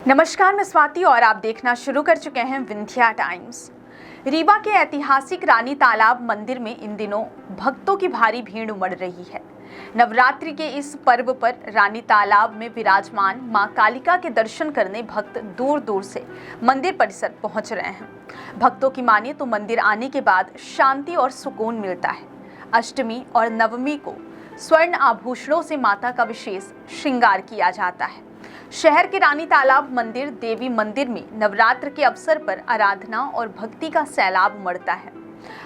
नमस्कार, मैं स्वाति और आप देखना शुरू कर चुके हैं विंध्या टाइम्स। रीवा के ऐतिहासिक रानी तालाब मंदिर में इन दिनों भक्तों की भारी भीड़ उमड़ रही है। नवरात्रि के इस पर्व पर रानी तालाब में विराजमान मां कालिका के दर्शन करने भक्त दूर दूर से मंदिर परिसर पहुंच रहे हैं। भक्तों की माने तो मंदिर आने के बाद शांति और सुकून मिलता है। अष्टमी और नवमी को स्वर्ण आभूषणों से माता का विशेष श्रृंगार किया जाता है। शहर के रानी तालाब मंदिर देवी मंदिर में नवरात्र के अवसर पर आराधना और भक्ति का सैलाब उमड़ता है।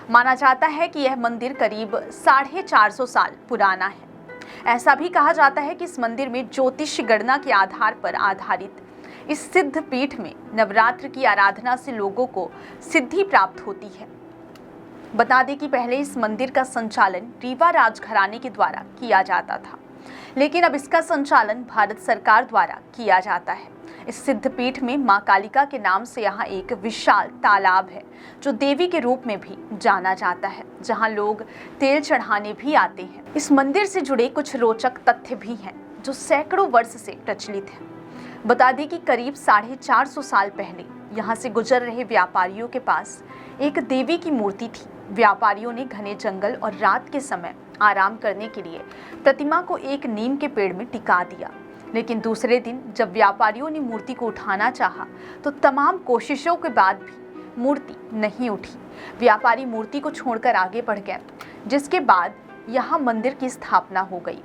माना जाता है कि यह मंदिर करीब 450 साल पुराना है। ऐसा भी कहा जाता है कि इस मंदिर में ज्योतिष गणना के आधार पर आधारित इस सिद्ध पीठ में नवरात्र की आराधना से लोगों को सिद्धि प्राप्त होती है। बता दें कि पहले इस मंदिर का संचालन रीवा राजघराने के द्वारा किया जाता था, लेकिन अब इसका संचालन भारत सरकार द्वारा किया जाता है। इस सिद्धपीठ में मां कालिका के नाम से यहाँ एक विशाल तालाब है, जो देवी के रूप में भी जाना जाता है, जहाँ लोग तेल चढ़ाने भी आते हैं। इस मंदिर से जुड़े कुछ रोचक तथ्य भी हैं, जो सैकड़ों वर्ष से प्रचलित हैं। बता दें कि करीब 450 साल पहले यहाँ से गुजर रहे व्यापारियों के पास एक देवी की मूर्ति थी। व्यापारियों ने घने जंगल और रात के समय आराम करने के लिए प्रतिमा को एक नीम के पेड़ में टिका दिया, लेकिन दूसरे दिन जब व्यापारियों ने मूर्ति को उठाना चाहा तो तमाम कोशिशों के बाद भी मूर्ति नहीं उठी। व्यापारी मूर्ति को छोड़कर आगे बढ़ गए, जिसके बाद यहाँ मंदिर की स्थापना हो गई।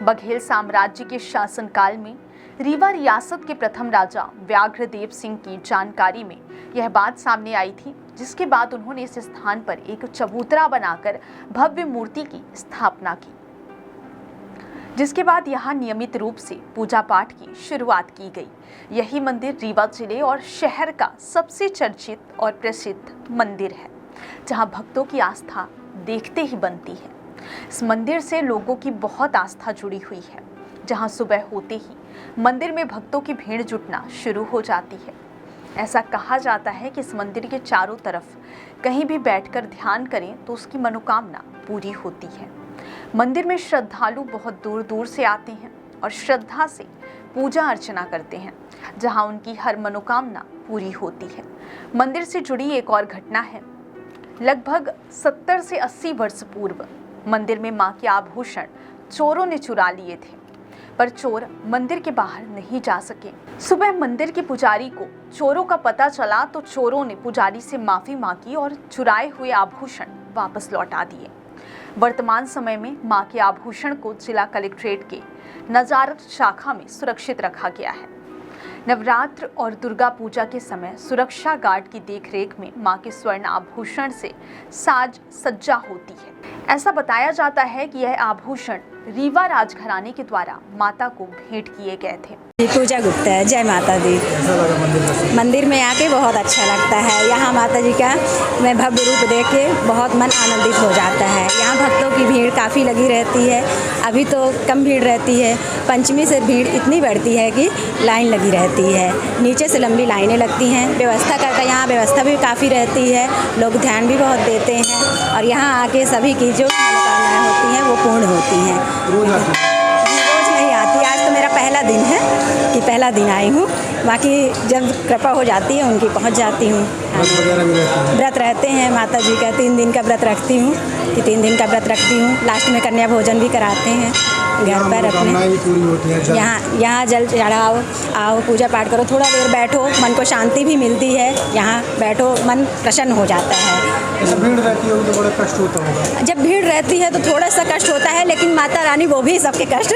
बघेल साम्राज्य के शासनकाल में रीवा रियासत के प्रथम राजा व्याघ्रदेव सिंह की जानकारी में यह बात सामने आई थी, जिसके बाद उन्होंने इस स्थान पर एक चबूतरा बनाकर भव्य मूर्ति की स्थापना की, जिसके बाद यहाँ नियमित रूप से पूजा पाठ की शुरुआत की गई। यही मंदिर रीवा जिले और शहर का सबसे चर्चित और प्रसिद्ध मंदिर है, जहाँ भक्तों की आस्था देखते ही बनती है। इस मंदिर से लोगों की बहुत आस्था जुड़ी हुई है, जहाँ सुबह होते ही मंदिर में भक्तों की भीड़ जुटना शुरू हो जाती है। ऐसा कहा जाता है कि इस मंदिर के चारों तरफ कहीं भी बैठकर ध्यान करें तो उसकी मनोकामना पूरी होती है। मंदिर में श्रद्धालु बहुत दूर दूर से आते हैं और श्रद्धा से पूजा अर्चना करते हैं, जहां उनकी हर मनोकामना पूरी होती है। मंदिर से जुड़ी एक और घटना है। लगभग 70 से 80 वर्ष पूर्व मंदिर में मां के आभूषण चोरों ने चुरा लिए थे, पर चोर मंदिर के बाहर नहीं जा सके। सुबह मंदिर के पुजारी को चोरों का पता चला तो चोरों ने पुजारी से माफी मांगी और चुराए हुए आभूषण वापस लौटा दिए। वर्तमान समय में मां के आभूषण को जिला कलेक्ट्रेट के नजारत शाखा में सुरक्षित रखा गया है। नवरात्र और दुर्गा पूजा के समय सुरक्षा गार्ड की देखरेख में मां के स्वर्ण आभूषण से साज सज्जा होती है। ऐसा बताया जाता है कि यह आभूषण रीवा राजघराने के द्वारा माता को भेंट किए गए थे। पूजा गुप्ता है। जय माता दी। मंदिर में आके बहुत अच्छा लगता है। यहाँ माता जी का मैं भव्य रूप देख के बहुत मन आनंदित हो जाता है। यहाँ भक्तों की भीड़ काफ़ी लगी रहती है। अभी तो कम भीड़ रहती है, पंचमी से भीड़ इतनी बढ़ती है कि लाइन लगी रहती है। नीचे से लंबी लाइनें लगती हैं। व्यवस्था करके यहाँ व्यवस्था भी काफ़ी रहती है, लोग ध्यान भी बहुत देते हैं और यहाँ आके सभी की जो मनोकामनाएँ होती हैं वो पूर्ण होती हैं। रोज नहीं आती, आज तो मेरा पहला दिन है कि पहला दिन आई हूँ। बाकी जब कृपा हो जाती है उनकी पहुँच जाती हूँ। व्रत रहते हैं माता जी का, 3 दिन का व्रत रखती हूँ कि 3 दिन का व्रत रखती हूँ। लास्ट में कन्या भोजन भी कराते हैं घर पर अपने। यहाँ जल चढ़ाओ, आओ पूजा पाठ करो, थोड़ा देर बैठो, मन को शांति भी मिलती है। यहाँ बैठो, मन प्रसन्न हो जाता है। जब भीड़ रहती है तो बड़ा कष्ट होता होगा। जब भीड़ रहती है तो थोड़ा सा कष्ट होता है, लेकिन माता रानी वो भी सबके कष्ट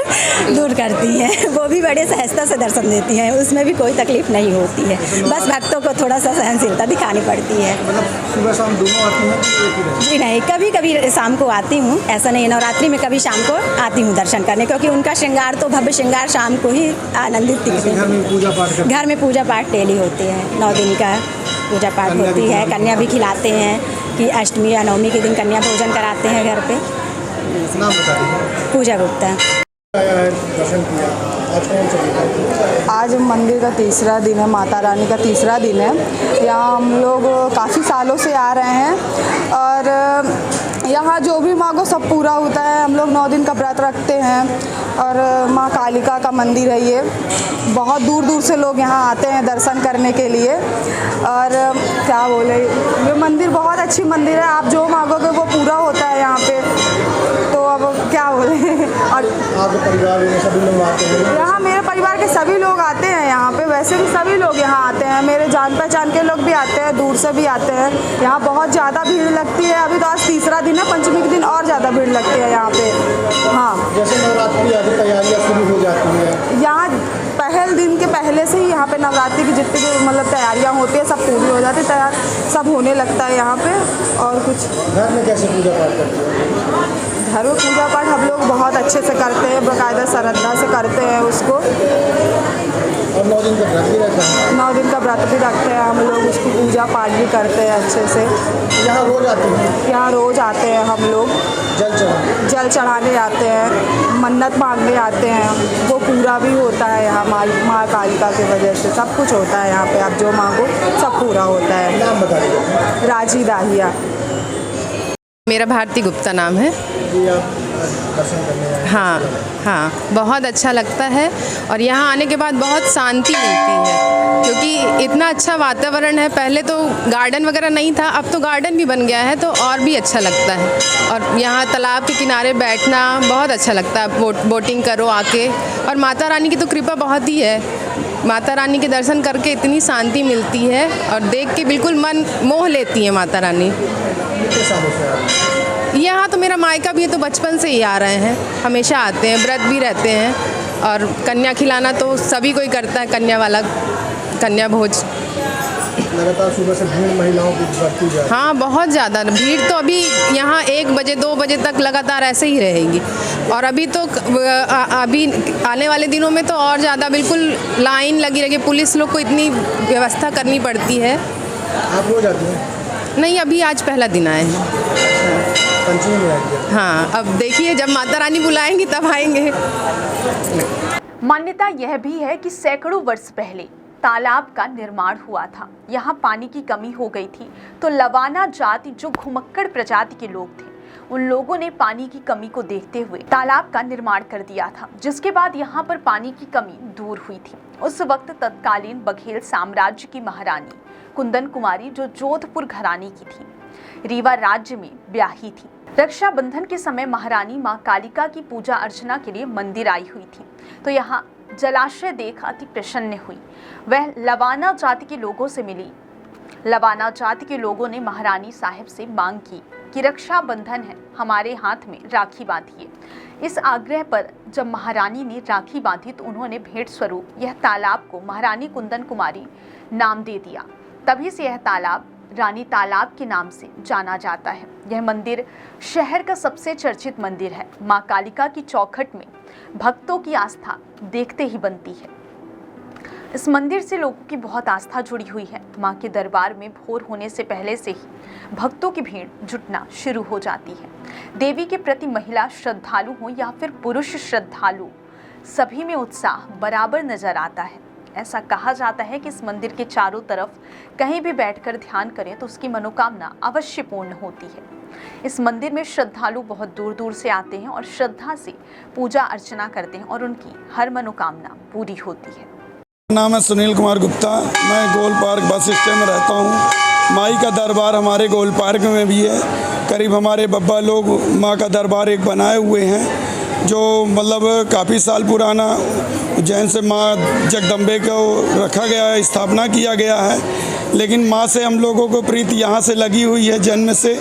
दूर करती हैं। वो भी बड़े सहजता से दर्शन देती हैं, उसमें भी कोई तकलीफ नहीं होती है। बस भक्तों को थोड़ा सा सहनशीलता दिखानी पड़ती है। मतलब सुबह शाम दोनों आती हैं? जी नहीं, कभी कभी शाम को आती हूँ, ऐसा नहीं। नवरात्रि में कभी शाम को आती हूँ दर्शन करने, क्योंकि उनका श्रृंगार तो भव्य श्रृंगार शाम को ही आनंदित दिखते हैं। घर में पूजा पाठ डेली होती है, 9 दिन का पूजा पाठ होती है। कन्या भी खिलाते हैं कि अष्टमी या नवमी के दिन कन्या भोजन कराते हैं घर पे। पूजा गुप्ता। दर्शन किया, आज मंदिर का तीसरा दिन है, माता रानी का तीसरा दिन है। यहाँ हम लोग काफ़ी सालों से आ रहे हैं और यहाँ जो भी मांगो सब पूरा होता है। हम लोग 9 दिन का व्रत रखते हैं और माँ कालिका का मंदिर है ये। बहुत दूर दूर से लोग यहाँ आते हैं दर्शन करने के लिए। और क्या बोले, ये मंदिर बहुत अच्छी मंदिर है, आप जो मांगोगे वो पूरा होता है यहाँ पे। तो अब क्या बोले। और आपके परिवार में सभी लोग आते हैं? यहाँ मेरे परिवार के सभी लोग आते हैं यहाँ पे, वैसे भी सभी लोग यहाँ आते हैं, मेरे जान पहचान के लोग भी आते हैं, दूर से भी आते हैं। यहाँ बहुत ज़्यादा भीड़ लगती है। अभी तो आज तीसरा दिन है, पंचमी के दिन और ज़्यादा भीड़ लगती है यहाँ पे। हाँ, जैसे नवरात्रि आदि तैयारियाँ शुरू हो जाती हैं, यहाँ पहले दिन के पहले से ही यहाँ पे नवरात्रि की जितनी भी मतलब तैयारियाँ होती है सब पूरी हो जाती है, तैयार सब होने लगता है यहाँ पे। और कुछ घर में कैसे पूजा पाठ करते हैं? घर में पूजा पाठ हम लोग बहुत अच्छे से करते हैं, बाकायदा श्रद्धा से करते हैं उसको। और 9 दिन का व्रत भी रहता है? 9 दिन का व्रत भी रखते हैं हम लोग, उसकी पूजा पाठ भी करते हैं अच्छे से। यहाँ रोज आते हैं? यहाँ रोज़ आते हैं हम लोग, जल चढ़ाने आते हैं, मन्नत मांगने आते हैं, वो पूरा भी होता है यहाँ माँ कालिका की वजह से। सब कुछ होता है यहाँ पे, आप जो मांगो सब पूरा होता है। नाम बता दीजिए। राजी दाहिया। मेरा भारती गुप्ता नाम है। जी, आप दर्शन करने आए? हाँ हाँ, बहुत अच्छा लगता है और यहाँ आने के बाद बहुत शांति मिलती है, क्योंकि इतना अच्छा वातावरण है। पहले तो गार्डन वगैरह नहीं था, अब तो गार्डन भी बन गया है, तो और भी अच्छा लगता है। और यहाँ तालाब के किनारे बैठना बहुत अच्छा लगता है, बोटिंग करो आके। और माता रानी की तो कृपा बहुत ही है, माता रानी के दर्शन करके इतनी शांति मिलती है और देख के बिल्कुल मन मोह लेती है माता रानी। कितने सालों से आ रहे हैं? यहाँ तो मेरा मायका भी है, तो बचपन से ही आ रहे हैं, हमेशा आते हैं, व्रत भी रहते हैं। और कन्या खिलाना तो सभी कोई करता है, कन्या वाला कन्या भोज। लगातार सुबह से भीड़ महिलाओं की बढ़ती जा रही है। हाँ, बहुत ज़्यादा भीड़ तो अभी यहाँ 1 बजे 2 बजे तक लगातार ऐसे ही रहेगी। और अभी तो अभी आने वाले दिनों में तो और ज़्यादा बिल्कुल लाइन लगी रहेगी, पुलिस लोग को इतनी व्यवस्था करनी पड़ती है। आप रोज आते हैं? नहीं, अभी आज पहला दिन आए हैं। पंचमी में आएंगे? हाँ, अब देखिए जब माता रानी बुलाएंगी तब आएंगे। मान्यता यह भी है कि सैकड़ों वर्ष पहले तालाब का निर्माण हुआ था। यहाँ पानी की कमी हो गई थी, तो लवाना जाति जो घुमक्कड़ प्रजाति के लोग थे, उन लोगों ने पानी की कमी को देखते हुए तालाब का निर्माण कर दिया था, जिसके बाद यहाँ पर पानी की कमी दूर हुई थी। उस वक्त तत्कालीन बघेल साम्राज्य की महारानी कुंदन कुमारी, जो जोधपुर घराने की थी, रीवा राज्य में ब्याही थी। रक्षाबंधन के समय महारानी माँ कालिका की पूजा अर्चना के लिए मंदिर आई हुई थी, तो यहाँ जलाशय देख अति प्रसन्न हुई। वह लवाना जाति के लोगों से मिली। लवाना जाति के लोगों ने महारानी साहिब से मांग की कि रक्षाबंधन है, हमारे हाथ में राखी बांधिए। इस आग्रह पर जब महारानी ने राखी बांधी तो उन्होंने भेंट स्वरूप यह तालाब को महारानी कुंदन कुमारी नाम दे दिया। तभी से यह तालाब रानी तालाब के नाम से जाना जाता है। यह मंदिर शहर का सबसे चर्चित मंदिर है। माँ कालिका की चौखट में भक्तों की आस्था देखते ही बनती है। इस मंदिर से लोगों की बहुत आस्था जुड़ी हुई है। माँ के दरबार में भोर होने से पहले से ही भक्तों की भीड़ जुटना शुरू हो जाती है। देवी के प्रति महिला श्रद्धालु हो या फिर पुरुष श्रद्धालु, सभी में उत्साह बराबर नजर आता है। ऐसा कहा जाता है कि इस मंदिर के चारों तरफ कहीं भी बैठकर ध्यान करें तो उसकी मनोकामना अवश्य पूर्ण होती है। इस मंदिर में श्रद्धालु बहुत दूर दूर से आते हैं और श्रद्धा से पूजा अर्चना करते हैं और उनकी हर मनोकामना पूरी होती है। नाम है सुनील कुमार गुप्ता। मैं गोल पार्क बस स्टैंड में रहता हूँ। माई का दरबार हमारे गोल पार्क में भी है। करीब हमारे बब्बा लोग माँ का दरबार एक बनाए हुए हैं, जो मतलब काफ़ी साल पुराना उज्जैन से माँ जगदम्बे को रखा गया है, स्थापना किया गया है। लेकिन माँ से हम लोगों को प्रीति यहाँ से लगी हुई है जन्म से।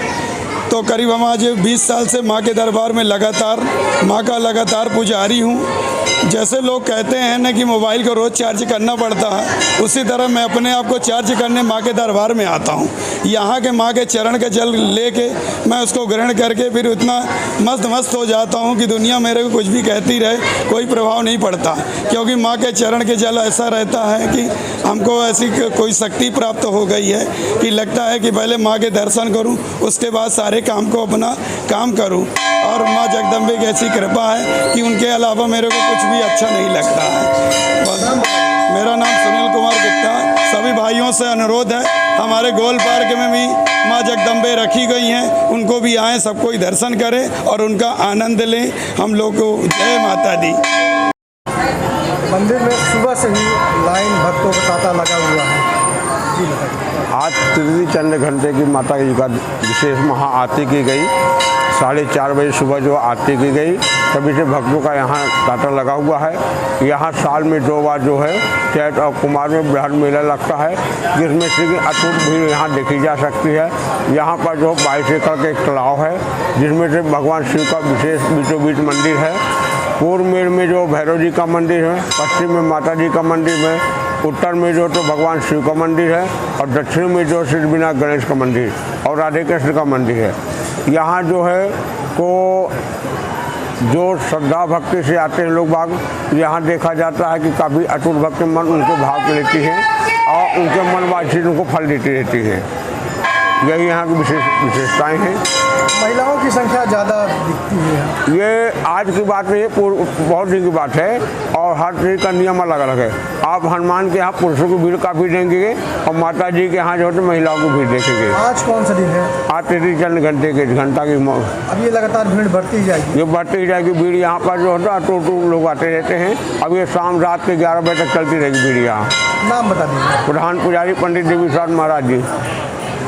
तो करीब हम आज 20 साल से माँ के दरबार में माँ का लगातार पुजारी हूँ। जैसे लोग कहते हैं ना कि मोबाइल को रोज़ चार्ज करना पड़ता है, उसी तरह मैं अपने आप को चार्ज करने माँ के दरबार में आता हूँ। यहाँ के माँ के चरण के जल लेके मैं उसको ग्रहण करके फिर उतना मस्त हो जाता हूँ कि दुनिया मेरे को कुछ भी कहती रहे, कोई प्रभाव नहीं पड़ता। क्योंकि माँ के चरण के जल ऐसा रहता है कि हमको ऐसी कोई शक्ति प्राप्त हो गई है कि लगता है कि पहले माँ के दर्शन करूँ, उसके बाद सारे काम को अपना काम करूँ। और माँ जगदम्बे की ऐसी कृपा है कि उनके अलावा मेरे को कुछ भी अच्छा नहीं लगता है। मेरा नाम सुनील कुमार गुप्ता। सभी भाइयों से अनुरोध है, हमारे गोल पार्क में भी माँ जगदम्बे रखी गई हैं, उनको भी आएँ, सब कोई दर्शन करें और उनका आनंद लें। हम लोग को जय माता दी। मंदिर में सुबह से ही लाइन भक्तों का तांता लगा हुआ है। जी बताइए। आज तृतीय चंद्र घंटे की माता जी का विशेष महा आरती की गई। 4:30 बजे सुबह जो आरती की गई, तभी से भक्तों का यहाँ तांता लगा हुआ है। यहाँ साल में 2 बार जो है चैत और कुमार में बृहद मेला लगता है, जिसमें से अटूट भीड़ यहाँ देखी जा सकती है। यहाँ पर जो 22 एकड़ का एक तालाब है, जिसमें से भगवान शिव का विशेष बीचों बीच मंदिर है। पूर्व में जो भैरव जी का मंदिर है, पश्चिम में माता जी का मंदिर है, उत्तर में जो तो भगवान शिव का मंदिर है और दक्षिण में जो सिद्धिविनायक गणेश का मंदिर और राधे कृष्ण का मंदिर है। यहाँ जो है को जो श्रद्धा भक्ति से आते हैं लोग बाग, यहाँ देखा जाता है कि काफ़ी अटूट भक्ति मन उनको भाग लेती है और उनके मन वांछित उनको फल देती रहती है। यही यहाँ की विशेषताएँ हैं। महिलाओं की संख्या ज़्यादा दिखती है। ये आज की बात नहीं है, बहुत दिन की बात है और हर चीज़ का नियम अलग अलग है। आप हनुमान के यहाँ पुरुषों की भीड़ काफ़ी देंगे और माता जी के यहाँ जो है महिलाओं की भीड़ देखेंगे। आज कौन सा दिन है? आज तृतीय चंद्र घंटे के घंटा की अब ये लगातार भीड़ बढ़ती ही जाएगी। ये बढ़ती ही जाएगी भीड़। यहाँ पर जो होता है टूट लोग आते रहते हैं। अब ये शाम रात के 11 बजे तक चलती रहेगी भीड़ यहाँ। नाम बता दीजिए। प्रधान पुजारी पंडित देवी प्रसाद महाराज जी।